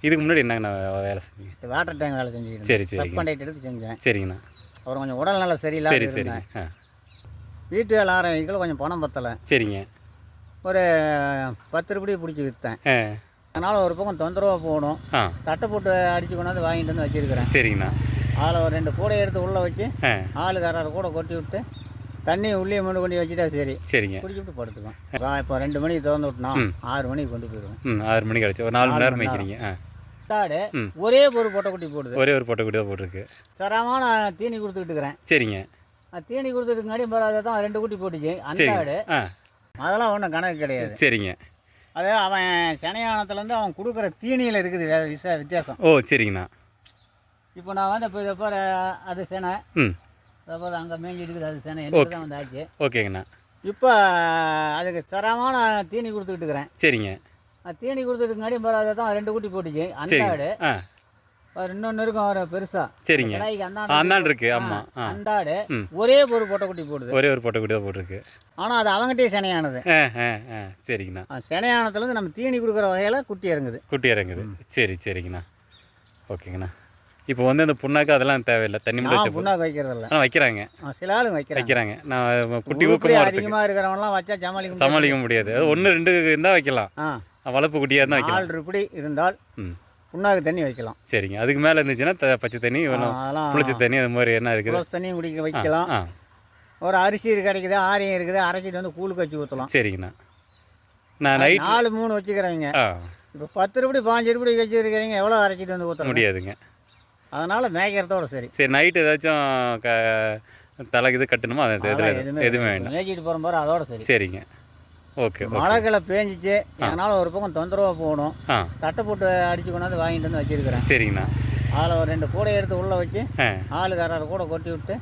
இதுக்கு முன்னாடி என்னங்கண்ணா வேலை செஞ்சீங்க? வாட்டர் டேங்க் வேலை செஞ்சுக்கிட்டு சரி சரி சப்கான்ட்ராக்ட் எடுத்து செஞ்சேன். சரிங்கண்ணா. அப்புறம் கொஞ்சம் உடல் நல்லா சரியில்லாம சரி இருந்தேன். சரிங்க. வீட்டு வேலை ஆரம்பிக்கல, கொஞ்சம் பணம் பத்தலை. சரிங்க. ஒரு 10 ரூபாய் பிடிச்சி விற்றேன். ஆ அதனால் ஒரு பக்கம் தொந்தரவாக போகணும். ஆ தட்டை போட்டு அடித்து கொண்டாந்து வாங்கிட்டு வந்து வச்சுருக்கிறேன். சரிங்கண்ணா. அதில் ஒரு 2 கூடையை எடுத்து உள்ளே வச்சு ஆ ஆளுக்காரரை கூட கொட்டி விட்டு தண்ணியை உள்ளே கொண்டு வச்சுட்டா சரி, சரிங்க. குடிச்சுட்டு படுத்துக்கும். இப்போ 2 மணிக்கு திறந்து விட்டோம்னா 6 மணிக்கு கொண்டு போயிடுவோம். 6 மணிக்கு கிடச்சி ஒரு 4 மணி நேரம் மேய்க்கிறீங்க. தாடு ஒரே ஒரு பொட்டைக்குட்டி போடுது. ஒரே ஒரு பொட்டைக்குட்டி தான் போட்டிருக்கு. தரமான தீனி கொடுத்துக்கிட்டு இருக்கிறேன். சரிங்க. தீனி கொடுத்துட்டுங்காடி அதை தான் 2 குட்டி போட்டுச்சு அந்த ஆடு. அதெல்லாம் ஒன்றும் கணக்கு கிடையாது. சரிங்க. அது அவன் சனையானத்துலேருந்து அவன் கொடுக்குற தீனியில் இருக்குது வித்தியாசம். ஓ சரிங்கண்ணா. இப்போ நான் வந்து இப்போ அது செனை அதாவது அங்கே மேய்ஞ்சி இருக்குது, அது செனை எனக்கு தான் வந்து ஆச்சு. ஓகேங்கண்ணா. இப்போ அதுக்கு தரமான தீனி கொடுத்துக்கிட்டு இருக்கிறேன். சரிங்க. தீனி கொடுத்துட்டுங்காடி அதை தான் 2 குட்டி போட்டுச்சு அந்த ஆடு. இன்னொன்று இருக்கும் ஒரு பெருசா. சரிங்க. அந்தாண்டு இருக்கு. ஆமாம். அந்த ஆடு ஒரே ஒரு பொட்டைக்குட்டி போடுது. ஒரே ஒரு பொட்டைக்குட்டி தான் போட்டிருக்கு. ஆனால் அது அவங்ககிட்டயே செனையானது. சரிங்கண்ணா. செனையானத்துலேருந்து நம்ம தீனி கொடுக்குற வகையில் குட்டி இறங்குது. குட்டி இறங்குது. சரி சரிங்கண்ணா. ஓகேங்கண்ணா. இப்போ வந்து அந்த புண்ணாக்கு அதெல்லாம் தேவையில்லை, தண்ணி மட்டும் வச்சு புண்ணாக்கு வைக்கிறதில்ல. ஆனால் வைக்கிறாங்க. சில ஆளுங்க வைக்கிறாங்க. நான் குட்டி ஊக்கமாக அதிகமாக இருக்கிறவங்களாம் வச்சா சமாளிக்க முடியாது. அது 1 2 இருந்தால் வைக்கலாம். வளர்ப்பு குட்டியாக இருந்தால் வைக்கலாம். 4 இப்படி இருந்தால் புண்ணாக்கு தண்ணி வைக்கலாம். சரிங்க. அதுக்கு மேலே இருந்துச்சுன்னா பச்சை தண்ணி வேணும், புளிச்ச தண்ணி, அது மாதிரி என்ன இருக்குது தண்ணி குடிக்க வைக்கலாம். ஒரு அரிசி கிடைக்குது, ஆரியம் இருக்குது, அரைச்சிட்டு வந்து கூழுக்கு வச்சு ஊற்றலாம். சரிங்கண்ணா. நான் நைட் 4 3 வச்சுக்கிறேங்க. இப்போ 10 ரூபாய் 5 ரூபாய் வச்சுருக்கிறீங்க, எவ்வளோ அரைச்சிட்டு வந்து ஊற்ற முடியாதுங்க. அதனால் மேய்க்கிறதோட சரி. சரி, நைட்டு ஏதாச்சும் தலைக்கு இது கட்டணுமா? அது எதுவுமே வேண்டாம், மேய்ச்சிட்டு போகிற மாதிரி அதோட சரி. சரிங்க. ஓகே. மழைக்கிழமை பேஞ்சிச்சு, அதனால் ஒரு பக்கம் தொந்தரவாக போகணும். தட்டை போட்டு அடித்து கொண்டாந்து வாங்கிட்டு வந்து வச்சுருக்கிறேன். சரிங்கண்ணா. அதில் ஒரு 2 கூடையை எடுத்து உள்ளே வச்சு ஆளுக்காரரை கூட கொட்டி விட்டு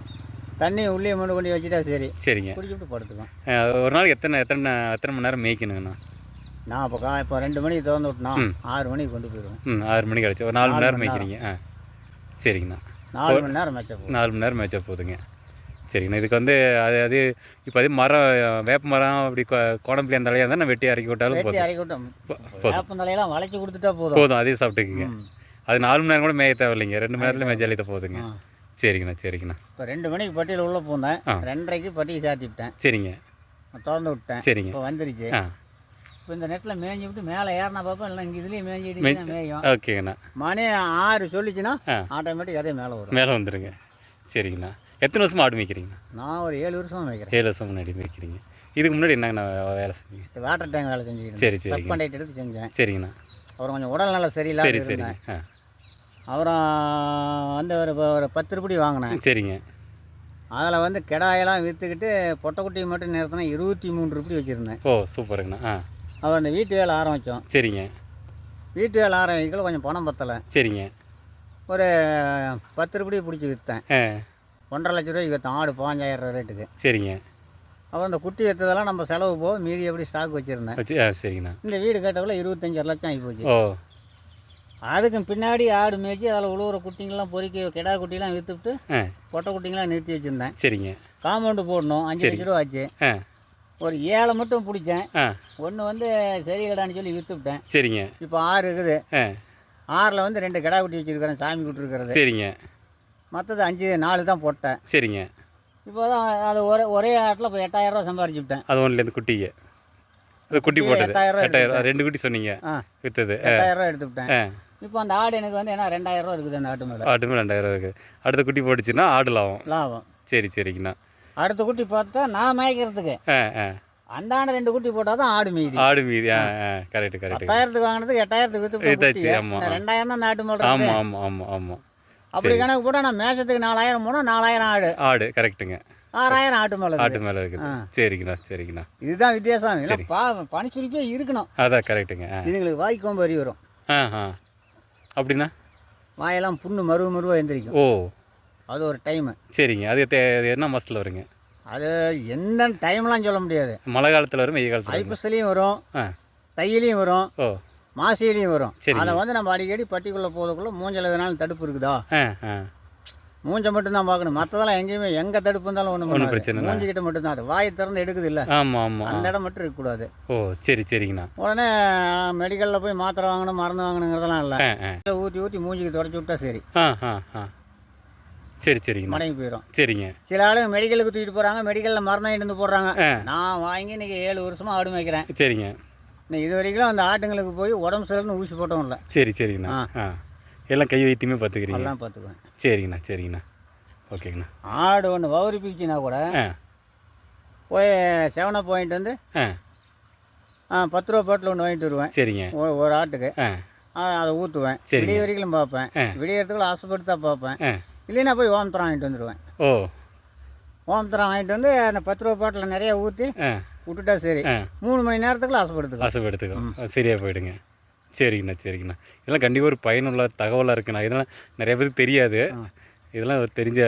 தண்ணியை உள்ளே கொண்டு வச்சுட்டா சரி, சரிங்க. குடிச்சுட்டு படுத்துக்கும். ஒரு நாளைக்கு எத்தனை மணி நேரம் மேய்க்கணுங்கண்ணா? நான் இப்போ 2 மணிக்கு திறந்து விட்டோம்னா 6 மணிக்கு கொண்டு போயிடுவேன். 6 மணிக்கு கிடச்சி ஒரு 4 மணி நேரம் மேய்க்கிறீங்க. சரிங்கண்ணா. 4 மணி நேரம் மேய்ச்சா போதும். 4 மணி நேரம் மேய்ச்சா போதுங்க. சரிங்கண்ணா. இதுக்கு வந்து அது இப்போ அதே மரம், வேப்ப மரம் அப்படி கோடம்புளி அந்த தலையாக இருந்தால் நான் வெட்டி இறக்கி விட்டாலும் போதும். இறக்கி விட்டோம், வேப்ப தலையெல்லாம் வளைச்சி கொடுத்துட்டா போதும். அதே சாப்பிட்டுக்குங்க. அது 4 மணி நேரம் கூட மேய தேவையில்லைங்க, 2 மணி நேரத்தில் மேய்ச்சாலே போதுங்க. சரிங்கண்ணா. சரிங்கண்ணா. இப்போ 2 மணிக்கு பட்டியில் உள்ளே போனேன், 2:30க்கு பட்டியை சாத்தி விட்டேன். சரிங்க. திறந்து விட்டேன். சரிங்க. இப்போ வந்துருச்சு. இப்போ இந்த நெட்டில் மேய்ஞ்சி விட்டு மேலே ஏறினா பார்ப்போம், இல்லை இங்கே இதுலேயும் மேய்ஞ்சிட்டு மேயும். ஓகேங்கண்ணா. மணி 6 சொல்லிச்சுன்னா ஆட்டோமேட்டிக் அதே மேலே வந்துருங்க. சரிங்கண்ணா. எத்தனை வருஷமாக ஆடு மேய்க்கிறீங்க? நான் ஒரு 7 வருஷமாக மேய்க்கிறேன். 7 வருஷம் முன்னாடி மேய்க்கிறீங்க. இதுக்கு முன்னாடி என்னங்கண்ணா வேலை செஞ்சீங்க? வாட்டர் டேங்க் வேலை செஞ்சுக்கிட்டு. சரி சரி. சப்கான்ட்ராக்ட் எடுத்து செஞ்சேன். சரிங்கண்ணா. அப்புறம் கொஞ்சம் உடல் நல்லா சரியில்லை. சரி சரிங்க. அப்புறம் வந்து ஒரு 10 ரூபாய் வாங்கினேன். சரிங்க. அதில் வந்து கிடாயெல்லாம் விற்றுக்கிட்டு பொட்டைக்குட்டியை மட்டும் நிறுத்தினா 23 ரூபாய் வச்சுருந்தேன். ஓ சூப்பருங்கண்ணா. அப்புறம் அந்த வீட்டு வேலை ஆரம்பித்தோம். சரிங்க. வீட்டு வேலை ஆரம்பிக்கல, கொஞ்சம் பணம் பத்தலை. சரிங்க. ஒரு 10 ரூபாய் பிடிச்சி விற்றேன். 1.5 லட்ச ரூபாய்க்கு விற்றேன், ஆடு 5000 ரேட்டுக்கு. சரிங்க. அப்புறம் இந்த குட்டி விற்றதெல்லாம் நம்ம செலவு போக மீதி எப்படி ஸ்டாக் வச்சுருந்தேன். சரிங்கண்ணா. இந்த வீடு கேட்டவில் 25 லட்சம் ஆகி போச்சு. ஓ. அதுக்கு பின்னாடி ஆடு மேய்ச்சி அதில் உழுவுற குட்டிங்கெல்லாம் பொறிக்க கிடா குட்டிலாம் விற்றுவிட்டு பொட்டை குட்டிங்கெல்லாம் நிறுத்தி வச்சுருந்தேன். சரிங்க. காம்பவுண்டு போடணும், 5 லட்ச ரூபா ஆச்சு. ஒரு 7 மட்டும் பிடிச்சேன். ஒன்று வந்து சரி கடான்னு சொல்லி விற்றுவிட்டேன். சரிங்க. இப்போ 6 இருக்குது. 6ல் வந்து 2 கிடா குட்டி வச்சுருக்கிறேன், சாமி விட்டுருக்கிறது. சரிங்க. மற்றது 4 தான் போட்டேன். சரிங்க. இப்போ தான் அது ஒரே ஆட்டில் இப்போ 8000 ரூபா சம்பாரிச்சுவிட்டேன். அது ஒன்றுலேருந்து குட்டிக்கு குட்டி போட்டது 8000. 2 குட்டி சொன்னீங்க விற்றது 8000 ரூபா எடுத்துவிட்டேன். இப்போ அந்த ஆடு எனக்கு வந்து என்ன 2000 ரூபா இருக்குது. அந்த ஆட்டு மேலே 2000 இருக்குது. அடுத்த குட்டி போட்டுச்சுன்னா ஆடு லாபம். சரி சரிங்கண்ணா. அடுத்த குட்டி பார்த்தா நான் மேய்க்கிறதுக்கு அந்த ஆண்டு 2 குட்டி போட்டால் தான் ஆடு மீதி. கரெக்ட். 10,000க்கு வாங்கினதுக்கு 8,000க்கு விற்று 2000 தான் நாட்டு மேலே. ஆமாம். அப்படி கணக்கு போட்டால் நான் மேசத்துக்கு 4000 போனால் 4000 ஆடு கரெக்டுங்க. 6000 ஆட்டு மேலே இருக்குது. சரிங்கண்ணா. இதுதான் வித்தியாசம். பனிச்சுரிப்பே இருக்கணும். அதான் கரெக்டுங்க. இதுங்களுக்கு வாய்க்கோம்பு வரி வரும். அப்படின்னா வாயெல்லாம் புண்ணு மருவாக எழுந்திரிக்கும். ஓ, அது ஒரு டைமு. சரிங்க. அது என்ன மாதத்தில் வருங்க? அது எந்த டைம்லாம் சொல்ல முடியாது. மழை காலத்தில் வரும், வெயில் காலத்தில் ஐப்பசிலையும் வரும், தையிலையும் வரும், மாசிலையும் வரும். சரி. அதை வந்து நம்ம அடிக்கடி பட்டிக்குள்ளே போகிறதுக்குள்ளே மூஞ்சல் எதனாலும் தடுப்பு இருக்குதா, மூஞ்சை மட்டும்தான் பார்க்கணும், மற்றதெல்லாம் எங்கேயுமே எங்கே தடுப்பு இருந்தாலும் ஒன்றும் பிரச்சனை இல்லை. மூஞ்சிக்கிட்ட மட்டும்தான் அது வாயை திறந்து எடுக்குது இல்லை, ஆமாம் ஆமாம். அந்த இடம் மட்டும் இருக்கக்கூடாது. ஓ சரி சரிங்கண்ணா. உடனே மெடிக்கலில் போய் மாத்திரை வாங்கணும் மருந்து வாங்கணுங்கிறதெல்லாம் இல்லை, ஆ ஆ ஊற்றி ஊற்றி மூஞ்சிக்கு தொடச்சி விட்டா சரி, ஆ ஆ ஆ சரி சரிங்கண்ணா. மடங்கி போயிடும். சரிங்க. சில ஆளுங்க மெடிக்கலுக்கு தூக்கிட்டு போகிறாங்க, மெடிக்கலில் மருந்து வாங்கிட்டு வந்து போடுறாங்க. ஆ நான் வாங்கி இன்றைக்கி 7 வருஷமாக ஆடு மேய்க்கிறேன். சரிங்க. இன்னும் இது வரைக்கும் அந்த ஆட்டுங்களுக்கு போய் உடம்பு சரியில்லைன்னு ஊசி போட்டோம் இல்லை. சரி சரிங்கண்ணா. ஆ எல்லாம் கை வைத்தியமே பார்த்துக்கிறீங்க. எல்லாம் பார்த்துக்குவேன். சரிங்கண்ணா சரிங்கண்ணா. ஓகேங்கண்ணா. ஆடு ஒன்று வவுரி பீச்சினா கூட ஆ போய் 7 வாங்கிட்டு வந்து ஆ 10 ரூபா பாட்டில் ஒன்று வாங்கிட்டு வருவேன். சரிங்க. ஒரு ஆட்டுக்கு ஆ அதை ஊற்றுவேன். சரிங்க. விடிய வரைக்கும் பார்ப்பேன், விடியறதுக்குள்ள ஆசைப்படுத்தா பார்ப்பேன். ஆ இல்லைன்னா போய் ஓமத்தரம் வாங்கிட்டு வந்துடுவேன். ஓ ஓமத்தரம் வாங்கிட்டு வந்து அந்த 10 ரூபா பாட்டில் நிறையா ஊற்றி ஆ விட்டுட்டா சரி, 3 மணி நேரத்துக்குள்ள ஆசைப்படுத்துக்கலாம். ஆசைப்படுத்துக்கோ. சரியாக போயிடுங்க. சரிங்கண்ணா சரிங்கண்ணா. இதெல்லாம் கண்டிப்பாக ஒரு பயனுள்ள தகவலாக இருக்குண்ணா. இதெல்லாம் நிறைய பேருக்கு தெரியாது. இதெல்லாம் ஒரு தெரிஞ்ச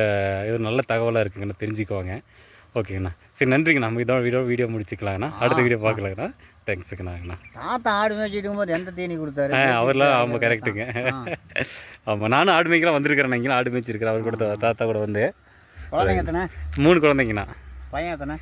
இது நல்ல தகவலாக இருக்குங்கண்ணா, தெரிஞ்சுக்குவாங்க. ஓகேங்கண்ணா. சரி நன்றிங்கண்ணா. நம்ம இதோட வீடியோ முடிச்சுக்கலாங்கண்ணா. அடுத்த வீடியோ பார்க்கலாங்கண்ணா. தேங்க்ஸுங்கண்ணா. தாத்தா ஆடு மேய்ச்சிட்டு இருக்கும்போது எந்த தீனி கொடுத்தாரு? அவர்லாம் ஆமாம் கரெக்டுங்க. ஆமாம் நானும் ஆடு மேய்க்கலாம் வந்திருக்கிறேன். நீங்களும் ஆடு மேய்ச்சிருக்கிறேன் அவர் கூட தாத்தா கூட வந்து. குழந்தைங்க எத்தனை? 3 குழந்தைங்கண்ணா. பையன் எத்தனை?